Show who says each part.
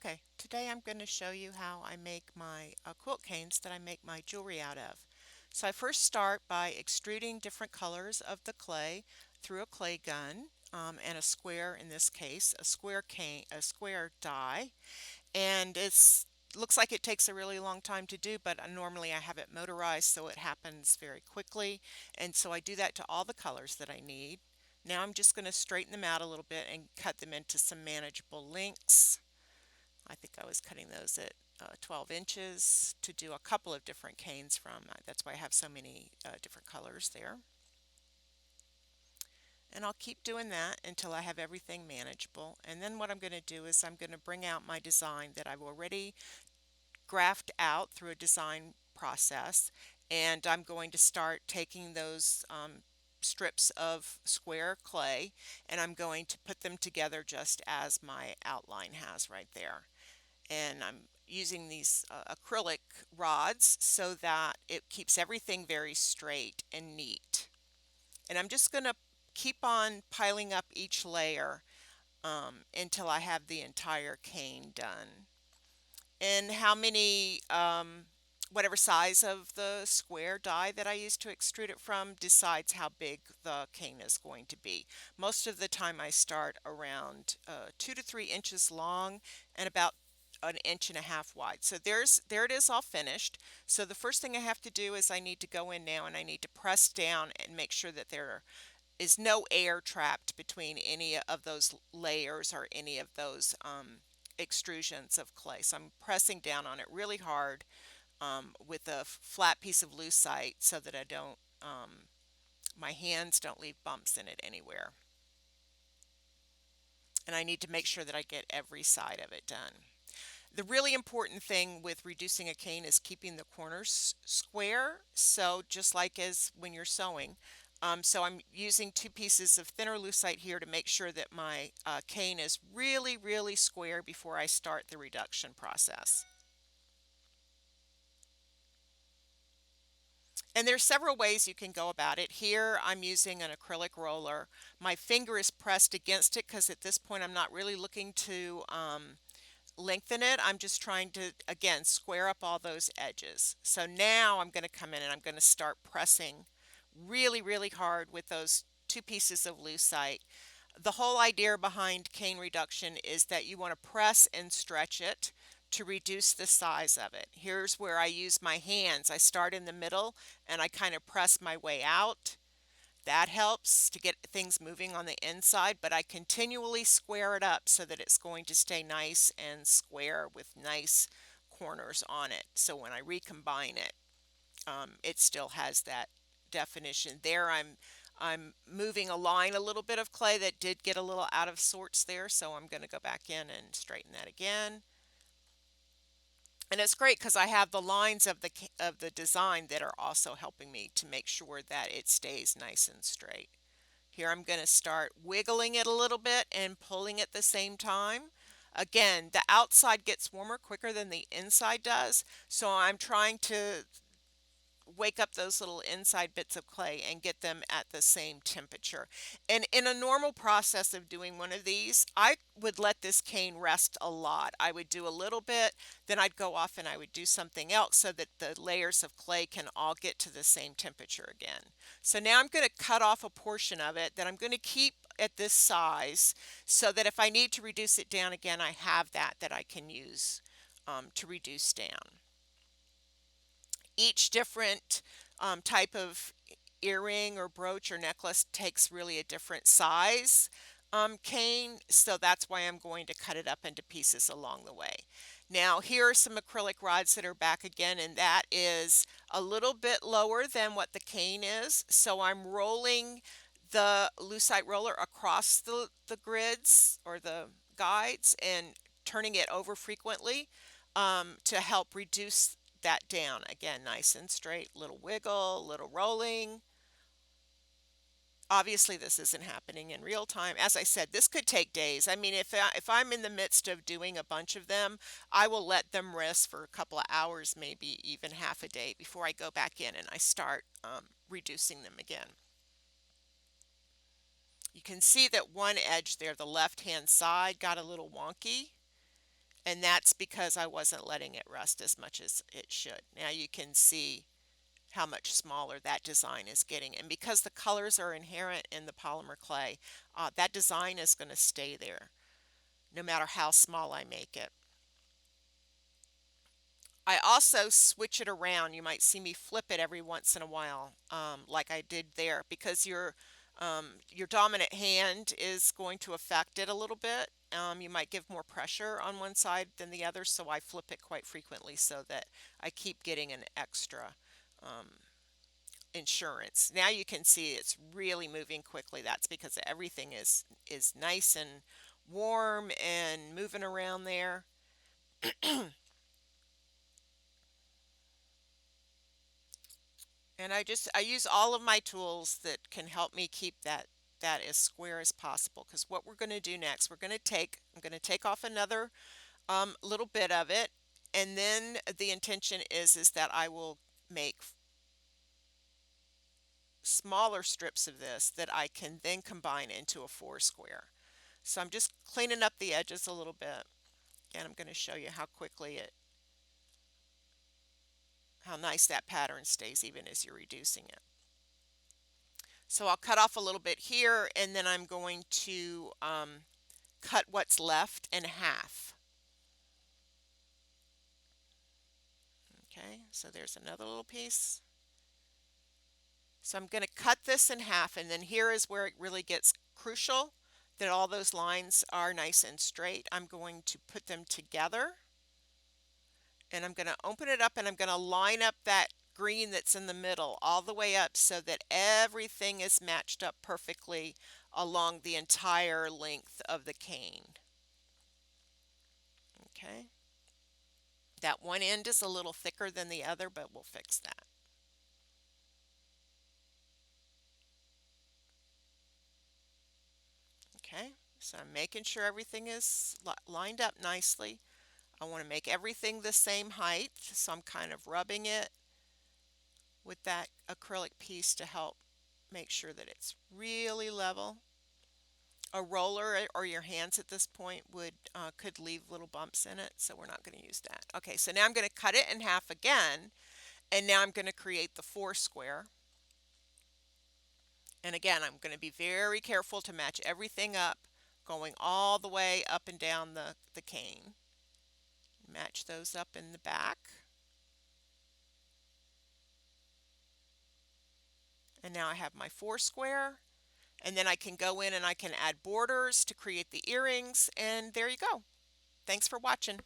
Speaker 1: Okay, today I'm going to show you how I make my quilt canes that I make my jewelry out of. So I first start by extruding different colors of the clay through a clay gun and a square, in this case, a square cane, a square die. And it's looks like it takes a really long time to do, but normally I have it motorized so it happens very quickly. And so I do that to all the colors that I need. Now I'm just going to straighten them out a little bit and cut them into some manageable lengths. I think I was cutting those at 12 inches to do a couple of different canes from. That's why I have so many different colors there. And I'll keep doing that until I have everything manageable. And then what I'm going to do is I'm going to bring out my design that I've already graphed out through a design process. And I'm going to start taking those strips of square clay and I'm going to put them together just as my outline has right there. And I'm using these acrylic rods so that it keeps everything very straight and neat. And I'm just going to keep on piling up each layer until I have the entire cane done. And how many, whatever size of the square die that I use to extrude it from decides how big the cane is going to be. Most of the time I start around 2 to 3 inches long and about an inch and a half wide. So there it is all finished. So the first thing I have to do is I need to go in now and I need to press down and make sure that there is no air trapped between any of those layers or any of those extrusions of clay. So I'm pressing down on it really hard with a flat piece of lucite so that I don't, my hands don't leave bumps in it anywhere. And I need to make sure that I get every side of it done. The really important thing with reducing a cane is keeping the corners square. So just like as when you're sewing. So I'm using 2 pieces of thinner lucite here to make sure that my cane is really, really square before I start the reduction process. And there's several ways you can go about it. Here I'm using an acrylic roller. My finger is pressed against it because at this point I'm not really looking to lengthen it. I'm just trying to, again, square up all those edges. So now I'm going to come in and I'm going to start pressing really, really hard with those 2 pieces of lucite. The whole idea behind cane reduction is that you want to press and stretch it to reduce the size of it. Here's where I use my hands. I start in the middle and I kind of press my way out. That helps to get things moving on the inside, but I continually square it up so that it's going to stay nice and square with nice corners on it. So when I recombine it, it still has that definition. There I'm moving a line a little bit of clay that did get a little out of sorts there, so I'm going to go back in and straighten that again. And it's great because I have the lines of the design that are also helping me to make sure that it stays nice and straight. Here I'm going to start wiggling it a little bit and pulling at the same time. Again, the outside gets warmer quicker than the inside does, so I'm trying to wake up those little inside bits of clay and get them at the same temperature. And in a normal process of doing one of these, I would let this cane rest a lot. I would do a little bit, then I'd go off and I would do something else so that the layers of clay can all get to the same temperature again. So now I'm going to cut off a portion of it that I'm going to keep at this size so that if I need to reduce it down again, I have that I can use to reduce down. Each different type of earring or brooch or necklace takes really a different size cane, so that's why I'm going to cut it up into pieces along the way. Now here are some acrylic rods that are back again, and that is a little bit lower than what the cane is, so I'm rolling the lucite roller across the grids or the guides and turning it over frequently to help reduce that down. Again, nice and straight, little wiggle, little rolling. Obviously, this isn't happening in real time. As I said, this could take days. I mean, if I'm in the midst of doing a bunch of them, I will let them rest for a couple of hours, maybe even half a day before I go back in and I start reducing them again. You can see that one edge there, the left-hand side, got a little wonky. And that's because I wasn't letting it rest as much as it should. Now you can see how much smaller that design is getting. And because the colors are inherent in the polymer clay, that design is going to stay there no matter how small I make it. I also switch it around. You might see me flip it every once in a while, like I did there, because your dominant hand is going to affect it a little bit. You might give more pressure on one side than the other, so I flip it quite frequently so that I keep getting an extra um, insurance. Now you can see it's really moving quickly. That's because everything is nice and warm and moving around there. And I use all of my tools that can help me keep that as square as possible. Because what we're going to do next, I'm going to take off another little bit of it, and then the intention is that I will make smaller strips of this that I can then combine into a four square. So I'm just cleaning up the edges a little bit, and I'm going to show you how nice that pattern stays even as you're reducing it. So I'll cut off a little bit here, and then I'm going to cut what's left in half. Okay, so there's another little piece. So I'm going to cut this in half, and then here is where it really gets crucial, that all those lines are nice and straight. I'm going to put them together, and I'm going to open it up, and I'm going to line up that green that's in the middle all the way up so that everything is matched up perfectly along the entire length of the cane. Okay, that one end is a little thicker than the other, but we'll fix that. Okay, so I'm making sure everything is lined up nicely. I want to make everything the same height, so I'm kind of rubbing it with that acrylic piece to help make sure that it's really level. A roller or your hands at this point could leave little bumps in it, so we're not going to use that. Okay, so now I'm going to cut it in half again, and now I'm going to create the four square. And again, I'm going to be very careful to match everything up, going all the way up and down the cane. Match those up in the back. And now I have my four square. And then I can go in and I can add borders to create the earrings. And there you go. Thanks for watching.